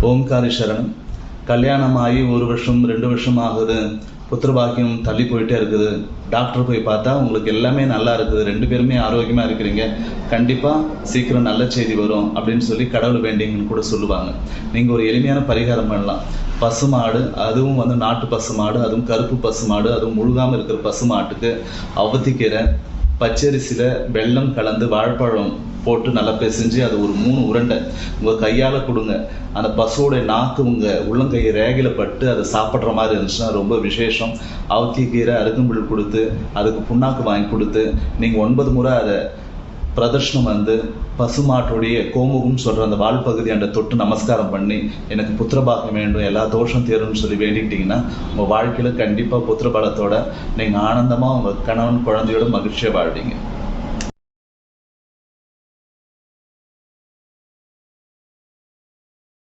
ஓம்காரி சரணம். கல்யாணம் ஆகி 1 வருஷம் 2 வருஷம் ஆகுது, புத்திரபாக்கியம் தள்ளி போயிட்டே இருக்குது. டாக்டர் போய் பார்த்தா உங்களுக்கு எல்லாமே நல்லா இருக்குது, 2 பேருமே ஆரோக்கியமாக இருக்கிறீங்க, கண்டிப்பாக சீக்கிரம் நல்ல செய்தி வரும் அப்படின்னு சொல்லி கடவுள் வேண்டிங்கன்னு கூட சொல்லுவாங்க. நீங்கள் ஒரு எளிமையான பரிகாரம் பண்ணலாம். பசுமாடு, அதுவும் நாட்டு பசுமாடு, அதுவும் கருப்பு பசுமாடு, அதுவும் முழுகாமல் இருக்கிற பசுமாட்டுக்கு அவத்திக்கீரை, பச்சரிசியில் வெல்லம் கலந்து வாழைப்பழம் போட்டு நல்லா பிசைஞ்சு அது ஒரு 3 உருண்டை உங்கள் கையால் கொடுங்க. அந்த பசுவோடைய நாக்கு உங்கள் உள்ளங்கை ரேகையில் பட்டு அதை சாப்பிட்ற மாதிரி இருந்துச்சுன்னா ரொம்ப விசேஷம். அவத்திக்கீரை அருகம்புல் கொடுத்து அதுக்கு புண்ணாக்கு வாங்கி கொடுத்து நீங்கள் 9 முறை அதை பிரதர்ஷனம் பசுமாட்டுடைய கோமுகம் சொல்கிற அந்த வால் பகுதி அந்த தொட்டு நமஸ்காரம் பண்ணி எனக்கு புத்திரபாகம் வேண்டும், எல்லா தோஷம் தீரும்னு சொல்லி வேண்டிக்கிட்டிங்கன்னா உங்கள் வாழ்க்கையில் கண்டிப்பாக புத்திரபலத்தோட நீங்கள் ஆனந்தமாக உங்கள் கணவன் குழந்தையோட மகிழ்ச்சியாக வாழ்வீங்க.